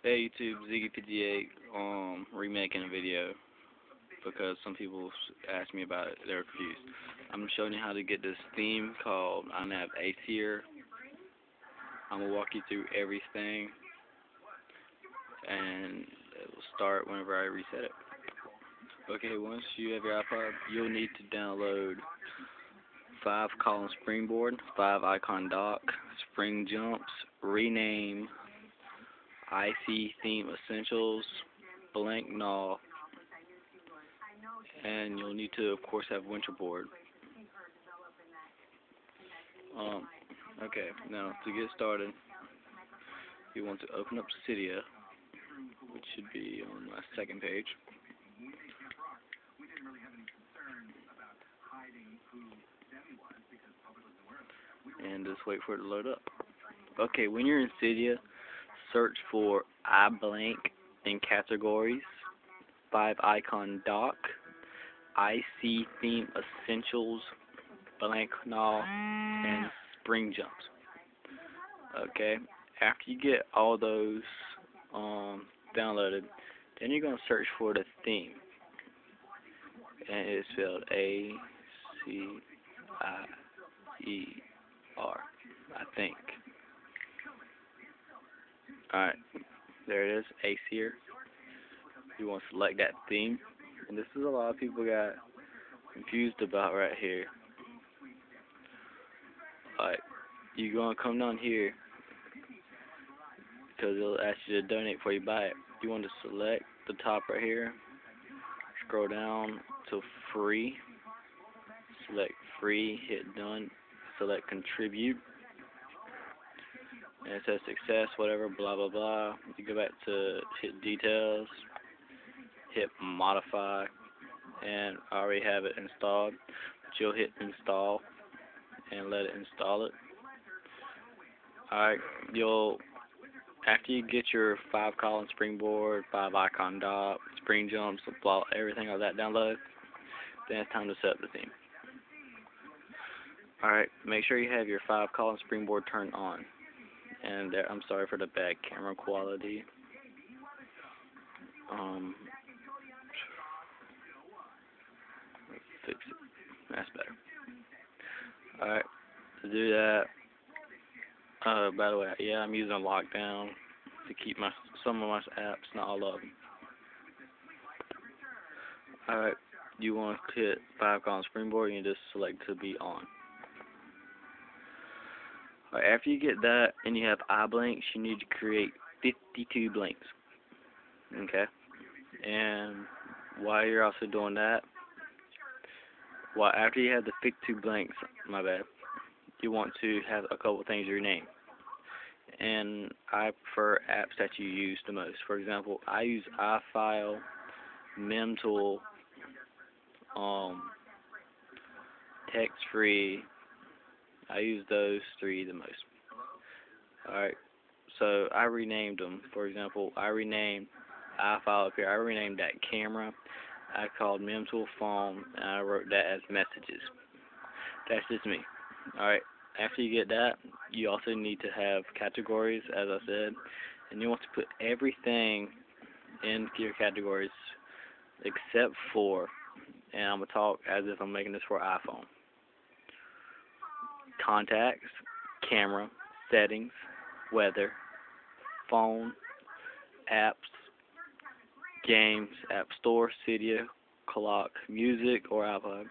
Hey YouTube, Ziggy58, remaking a video because some people asked me about it. They're confused. I'm showing you how to get this theme called nave acier. I'm gonna walk you through everything, and it will start whenever I reset it. Okay, once you have your iPod, you'll need to download 5 column springboard, 5 icon dock, spring jumps, rename, IC theme essentials, blank null, and you'll need to, of course, have Winterboard. Okay, now to get started, you want to open up Cydia, which should be on my second page, and just wait for it to load up. Okay, when you're in Cydia, search for iBlank in categories, 5 icon dock, IC theme essentials, blank null, and spring jumps. Okay, after you get all those downloaded, then you're going to search for the theme, and it's spelled ACIER, I think. Alright, there it is, acier. You want to select that theme, and this is a lot of people got confused about right here. Alright, you're going to come down here because it'll ask you to donate before you buy it. You want to select the top right here, scroll down to free, select free, hit done, select contribute, and it says success, whatever, blah blah blah. You go back to hit details, hit modify, and I already have it installed, but you'll hit install and let it install it. Alright, after you get your 5 column springboard, 5 icon dock, spring jumps, blah, everything like that downloaded, then it's time to set up the theme. Alright, make sure you have your 5 column springboard turned on. And I'm sorry for the bad camera quality. Let's fix it. That's better. Alright, to do that, by the way, yeah, I'm using lockdown to keep some of my apps, not all of them. Alright, you want to hit 5 column springboard, and you just select to be on. Alright, after you get that and you have iBlanks, you need to create 52 blanks. Okay? And while you're also doing that, after you have the 52 blanks, my bad, you want to have a couple things rename. And I prefer apps that you use the most. For example, I use iFile, MemTool, Text Free. I use those 3 the most. Alright, so I renamed them. For example, I renamed iFile up here. I renamed that camera. I called MemTool phone, and I wrote that as messages. That's just me. Alright, after you get that, you also need to have categories, as I said, and you want to put everything in your categories except for, and I'm going to talk as if I'm making this for iPhone, contacts, camera, settings, weather, phone, apps, games, app store, Cydia, clock, music or iPod,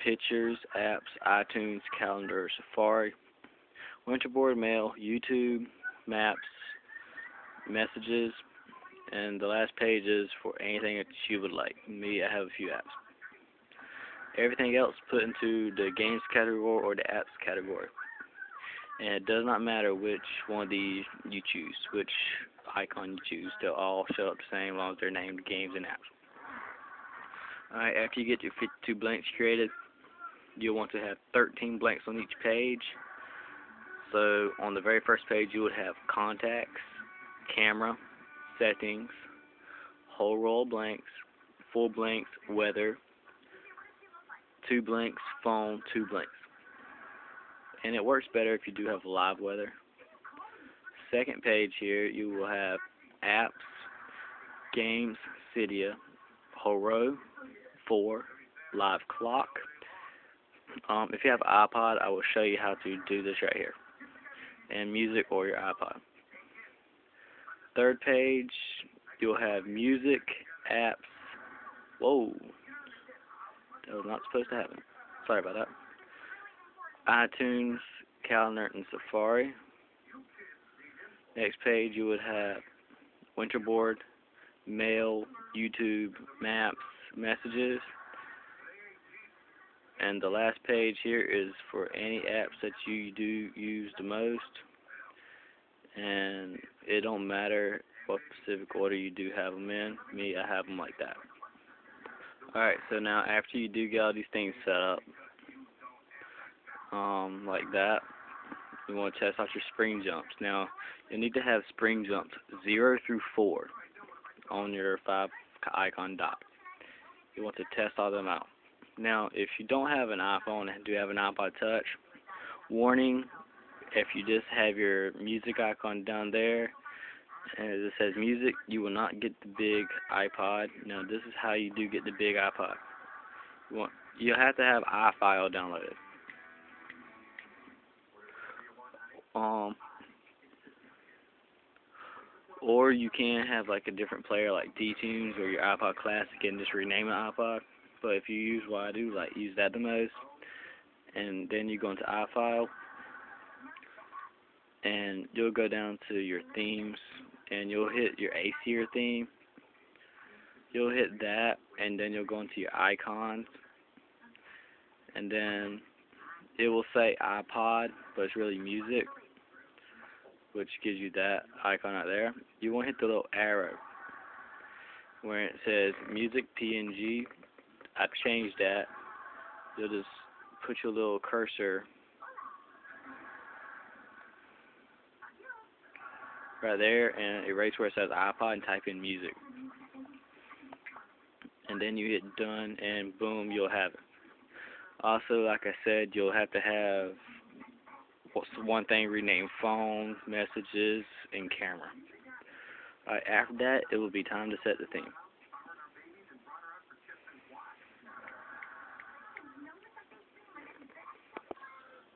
pictures, apps, iTunes, calendar, Safari, Winterboard, mail, YouTube, maps, messages, and the last page is for anything that you would like. Me, I have a few apps. Everything else put into the games category or the apps category. And it does not matter which one of these you choose, which icon you choose. They'll all show up the same as long as they're named games and apps. Alright, after you get your 52 blanks created, you'll want to have 13 blanks on each page. So on the very first page you would have contacts, camera, settings, whole row of blanks, full blanks, weather, 2 blanks, phone, 2 blanks. And it works better if you do have live weather. second page here, you will have apps, games, Cydia, whole row, 4, live clock. If you have an iPod, I will show you how to do this right here, and music or your iPod. Third page, you'll have music, apps. Whoa, that was not supposed to happen. Sorry about that. iTunes, calendar, and Safari. Next page, you would have Winterboard, mail, YouTube, maps, messages. And the last page here is for any apps that you do use the most. And it don't matter what specific order you do have them in. Me, I have them like that. Alright, so now after you do get all these things set up, like that, you want to test out your spring jumps. Now, you need to have spring jumps 0 through 4 on your 5 icon dot. You want to test all them out. Now, if you don't have an iPhone and do have an iPod Touch, warning, if you just have your music icon down there and it says music, you will not get the big iPod. Now, this is how you do get the big iPod. You have to have iFile downloaded. Or you can have like a different player like D-Tunes or your iPod Classic and just rename it iPod. But if you use what I do, like use that the most, and then you go into iFile, and you'll go down to your themes, and you'll hit your acier theme. You'll hit that, and then you'll go into your icons, and then it will say iPod, but it's really music, which gives you that icon right there. You want to hit the little arrow where it says music PNG. I've changed that. You'll just put your little cursor right there and erase where it says iPod and type in music. And then you hit done and boom, you'll have it. Also, like I said, you'll have to have one thing renamed phone, messages, and camera. Alright, after that, it will be time to set the theme.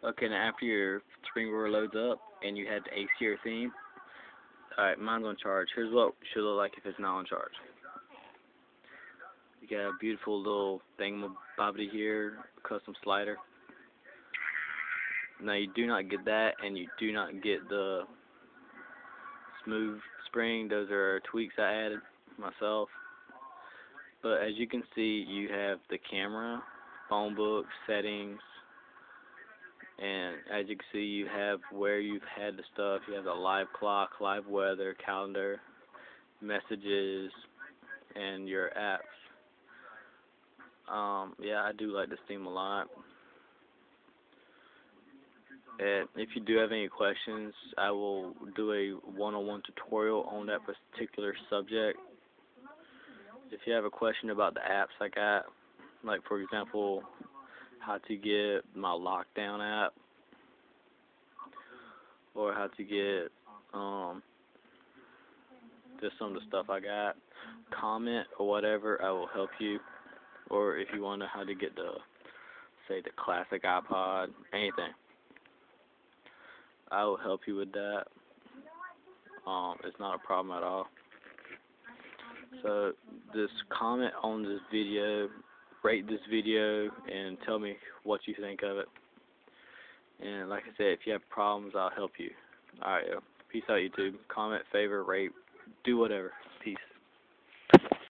Okay, now after your Springboard loads up and you had the acier theme, alright, mine's on charge. Here's what it should look like if it's not on charge. You got a beautiful little thingamabobbity here, custom slider. Now you do not get that, and you do not get the smooth spring. Those are tweaks I added myself. But as you can see, you have the camera, phone book, settings, and as you can see, you have where you've had the stuff. You have the live clock, live weather, calendar, messages, and your apps. Yeah, I do like this theme a lot. And if you do have any questions, I will do a one-on-one tutorial on that particular subject. If you have a question about the apps I got, like for example, how to get my lockdown app, or how to get just some of the stuff I got, comment or whatever, I will help you. Or if you want to know how to get the, say, the classic iPod, anything, I will help you with that. It's not a problem at all. So just comment on this video, rate this video, and tell me what you think of it. And like I said, if you have problems, I'll help you. Alright, peace out, YouTube. Comment, favorite, rate, do whatever. Peace.